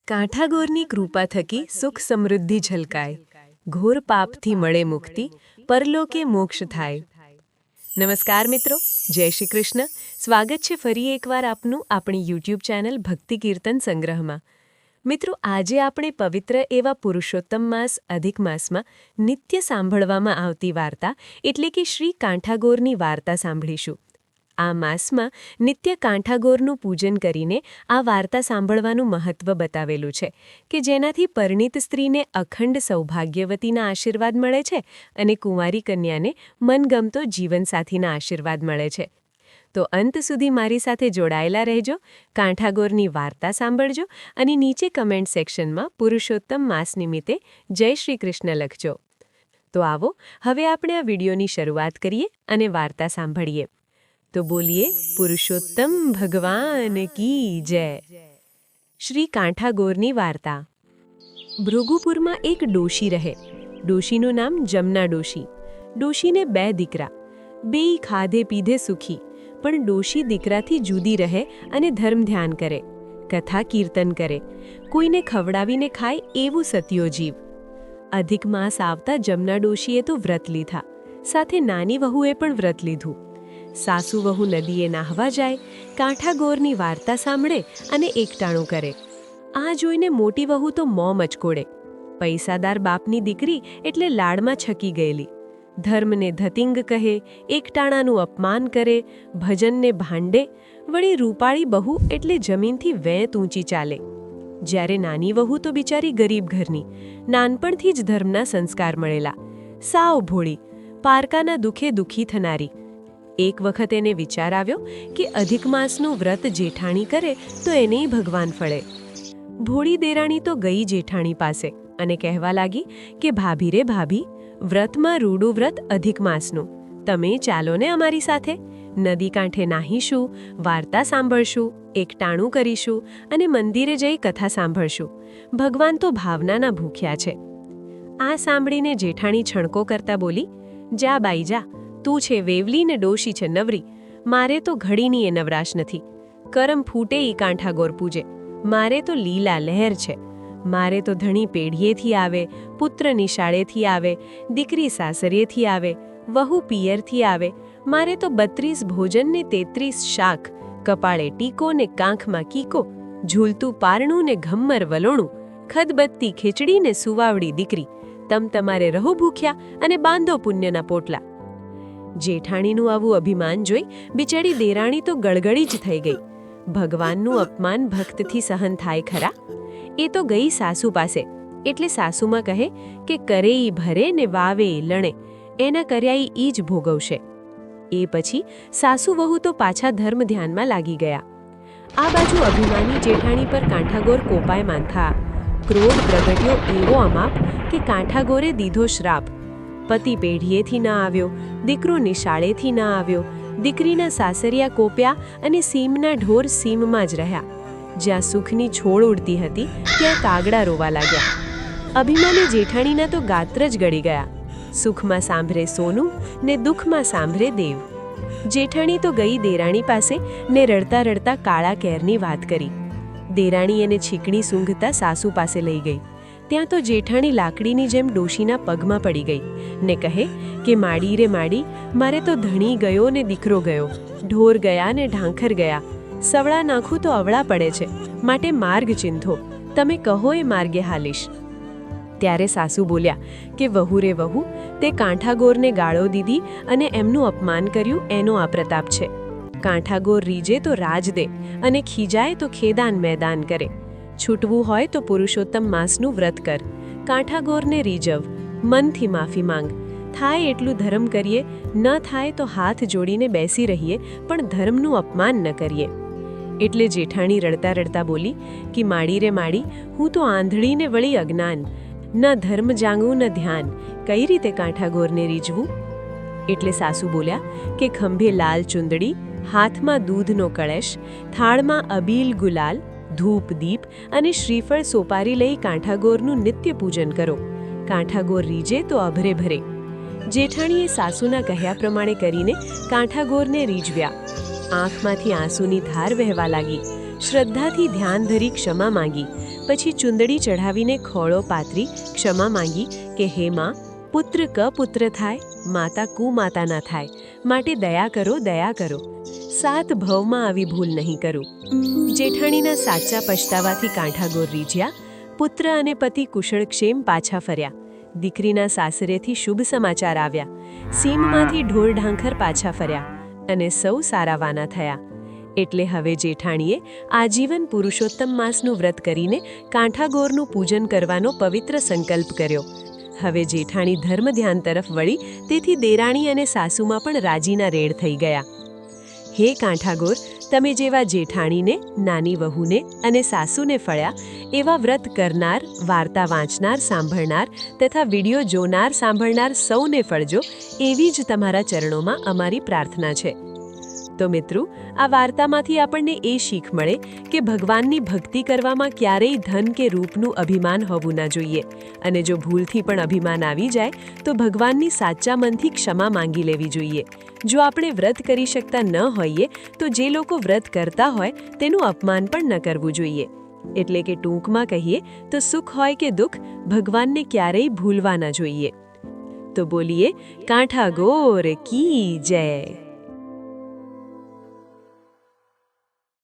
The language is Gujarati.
કાંઠાગોરની કૃપા થકી સુખ સમૃદ્ધિ ઝલકાય, ઘોર પાપથી મળે મુક્તિ, પરલોકે મોક્ષ થાય. નમસ્કાર મિત્રો, જય શ્રી કૃષ્ણ. સ્વાગત છે ફરી એકવાર આપનું આપણી યુટ્યુબ ચેનલ ભક્તિ કીર્તન સંગ્રહમાં. મિત્રો, આજે આપણે પવિત્ર એવા પુરુષોત્તમ માસ અધિક માસમાં નિત્ય સાંભળવામાં આવતી વાર્તા એટલે કે શ્રી કાંઠાગોરની વાર્તા સાંભળીશું. આ માસમાં નિત્ય કાંઠાગોરનું પૂજન કરીને આ વાર્તા સાંભળવાનું મહત્વ બતાવેલું છે કે જેનાથી પરિણીત સ્ત્રીને અખંડ સૌભાગ્યવતીના આશીર્વાદ મળે છે અને કુંવારી કન્યાને મનગમતો જીવનસાથીના આશીર્વાદ મળે છે. તો અંત સુધી મારી સાથે જોડાયેલા રહેજો, કાંઠાગોરની વાર્તા સાંભળજો અને નીચે કમેન્ટ સેક્શનમાં પુરુષોત્તમ માસ નિમિત્તે જય શ્રી કૃષ્ણ લખજો. તો આવો હવે આપણે આ વિડીયોની શરૂઆત કરીએ અને વાર્તા સાંભળીએ. તો બોલીએ પુરુષોત્તમ ભગવાન કી જય. શ્રી કાંઠાગોરની વાર્તા. ભૃગુપુરમાં એક ડોશી રહે. ડોશીનું નામ જમના ડોશી. ડોશીને 2 દીકરા. બેય ખાધે પીધે સુખી, પણ ડોશી દીકરાથી જુદી રહે અને ધર્મ ધ્યાન કરે, કથા કીર્તન કરે, કોઈને ખવડાવીને ખાય એવું સત્યો જીવ. અધિક માસ આવતા જમના ડોશીએ તો વ્રત લીધા, સાથે નાની વહુએ પણ વ્રત લીધું. સાસુ વહુ નદીએ નાહવા જાય, કાંઠાગોરની વાર્તા સાંભળે અને એકટાણું કરે. આ જોઈને મોટી વહુ તો મોં મચકોડે. પૈસાદાર બાપની દીકરી એટલે લાડમાં છકી ગયેલી. ધર્મને ધતિંગ કહે, એકટાણાનું અપમાન કરે, ભજનને ભાંડે, વળી રૂપાળી બહુ એટલે જમીનથી વેંત ઊંચી ચાલે. જ્યારે નાની વહુ તો બિચારી ગરીબ ઘરની, નાનપણથી જ ધર્મના સંસ્કાર મળેલા, સાવ ભોળી, પારકાના દુઃખે દુઃખી થનારી. એક વખત એને વિચાર આવ્યો કે અધિક માસનું વ્રત જેઠાણી કરે તો એનેય ભગવાન ફળે. ભોળી દેરાણી તો ગઈ જેઠાણી પાસે અને કહેવા લાગી કે ભાભી રે ભાભી, વ્રતમાં રૂડું વ્રત અધિક માસનું, તમે ચાલો ને અમારી સાથે. નદી કાંઠે નાહીશું, વાર્તા સાંભળશું, એકટાણું કરીશું અને મંદિરે જઈ કથા સાંભળશું. ભગવાન તો ભાવનાના ભૂખ્યા છે. આ સાંભળીને જેઠાણી છણકો કરતા બોલી, જા બાઈ જા, તું છે વેવલી ને ડોશી છે નવરી. મારે તો ઘડીની એ નવરાશ નથી. કરમ ફૂટે ઈ કાંઠાગોર પૂજે. મારે તો લીલા લહેર છે. મારે તો ધણી પેઢીએથી આવે, પુત્ર નિશાળેથી આવે, દીકરી સાસરીએથી આવે, વહુ પિયરથી આવે. મારે તો 32 ભોજન ને 33 શાક, કપાળે ટીકો ને કાંખમાં કીકો, ઝૂલતું પારણું ને ઘમ્મર વલોણું, ખદબત્તી ખીચડી ને સુવાવડી દીકરી. તમારે રહો ભૂખ્યા અને બાંધો પુણ્યના પોટલા. જેઠાણીનું આવું અભિમાન જોઈ બિચારી દેરાણી તો ગળગળી જ થઈ ગઈ. ભગવાનનું અપમાન ભક્તથી સહન થાય ખરા? એ તો ગઈ સાસુ પાસે, એટલે સાસુમાં કહે કે કરે ઈ ભરે ને વાવે ઈ લણે, એના કર્યા ઈ જ ભોગવશે. એ પછી સાસુ વહુ તો પાછા ધર્મ ધ્યાનમાં લાગી ગયા. આ બાજુ અભિમાની જેઠાણી પર કાંઠાગોર કોપાય માંથા. ક્રોધ પ્રગટ્યો એવો અમાપ કે કાંઠાગોરે દીધો શ્રાપ. પતિ પેઢીએથી ન આવ્યો, દીકરો નિશાળેથી ન આવ્યો, દીકરીના સાસરિયા કોપ્યા અને સીમના ઢોર સીમમાં જ રહ્યા. જ્યાં સુખની છોડ ઉડતી હતી ત્યાં કાગડા રોવા લાગ્યા. અભિમાની જેઠાણીના તો ગાત્ર જ ગળી ગયા. સુખમાં સાંભળે સોનું ને દુઃખમાં સાંભળે દેવ. જેઠાણી તો ગઈ દેરાણી પાસે ને રડતા રડતા કાળા કેરની વાત કરી. દેરાણી એને છીકણી સૂંઘતા સાસુ પાસે લઈ ગઈ. ત્યાં તો જેઠાણી લાકડીની જેમ ડોશીના પગમાં પડી ગઈ ને કહે કે માડી રે માડી, મારે તો ધણી ગયો ને દીકરો ગયો, ઢોર ગયા ને ઢાંખર ગયા. સવળા નાખું તો અવળા પડે છે, માટે માર્ગ ચિંધો, તમે કહો એ માર્ગે હાલીશ. ત્યારે સાસુ બોલ્યા કે વહુ રે વહુ, તે કાંઠાગોરને ગાળો દીધી અને એમનું અપમાન કર્યું એનો આ પ્રતાપ છે. કાંઠાગોર રીજે તો રાજ દે અને ખીજાય તો ખેદાન મેદાન કરે. છૂટવું હોય તો પુરુષોત્તમ માસનું વ્રત કર. કાંઠાગોરને રીઝવ, મનથી માફી માંગ. થાય એટલું ધર્મ કરીએ, ન થાય તો હાથ જોડીને બેસી રહીએ, પણ ધર્મનું અપમાન ન કરીએ. એટલે જેઠાણી રડતા રડતા બોલી કે માડી રે માડી, હું તો આંધળીને વળી અજ્ઞાન, ન ધર્મ જાંગું ન ધ્યાન, કઈ રીતે કાંઠાગોરને રીઝવું? એટલે સાસુ બોલ્યા કે ખંભે લાલ ચુંદડી, હાથમાં દૂધનો કળશ, થાળમાં અબીલ ગુલાલ, ધૂપ દીપ અને શ્રીફળ સોપારી લઈ કાંઠાગોરનું નિત્ય પૂજન કરો. કાંઠાગોર રીજે તો અભરે ભરે. જેઠાણીએ સાસુના કહ્યા પ્રમાણે કરીને કાંઠાગોરને રીઝવ્યા. આંખમાંથી આંસુની ધાર વહેવા લાગી. શ્રદ્ધાથી ધ્યાન ધરી ક્ષમા માંગી, પછી ચુંદડી ચઢાવીને ખોળો પાથરી ક્ષમા માંગી કે હે માં, પુત્ર કપુત્ર થાય, માતા કુમાતા ના થાય, માટે દયા કરો, દયા કરો. 7 ભવમાં આવી ભૂલ નહીં કરું. જેઠાણીના સાચા પછતાવાથી કાંઠાગોર રીઝ્યા. પુત્ર અને પતિ કુશળક્ષેમ પાછા ફર્યા. દીકરીના સાસરેથી શુભ સમાચાર આવ્યા. સીમમાંથી ઢોર ઢાંખર પાછા ફર્યા અને સૌ સારાવાના થયા. એટલે હવે જેઠાણીએ આજીવન પુરુષોત્તમ માસનું વ્રત કરીને કાંઠાગોરનું પૂજન કરવાનો પવિત્ર સંકલ્પ કર્યો. હવે જેઠાણી ધર્મ ધ્યાન તરફ વળી, તેથી દેરાણી અને સાસુમાં પણ રાજીના રેડ થઈ ગયા. હે કાંઠાગોર, તમે જેવા જેઠાણીને, નાની વહુને અને સાસુને ફળ્યા, એવા વ્રત કરનાર, વાર્તા વાંચનાર, સાંભળનાર તથા વિડીયો જોનાર, સાંભળનાર સૌને ફળજો, એવી જ તમારા ચરણોમાં અમારી પ્રાર્થના છે. તો મિત્રો, આ વાર્તામાંથી આપણને એ શીખ મળે કે ભગવાનની ભક્તિ કરવામાં ક્યારેય ધન કે રૂપનું અભિમાન હોવું ન જોઈએ, અને જો ભૂલથી પણ અભિમાન આવી જાય તો ભગવાનની સાચા મનથી ક્ષમા માંગી લેવી જોઈએ. જો આપણે વ્રત કરી શકતા ન હોઈએ તો જે લોકો વ્રત કરતા હોય તેનું અપમાન પણ ન કરવું જોઈએ. એટલે કે ટૂંકમાં કહીએ તો સુખ હોય કે દુઃખ, ભગવાનને ક્યારેય ભૂલવા ન જોઈએ. તો બોલીએ કાંઠાગોર કી જય.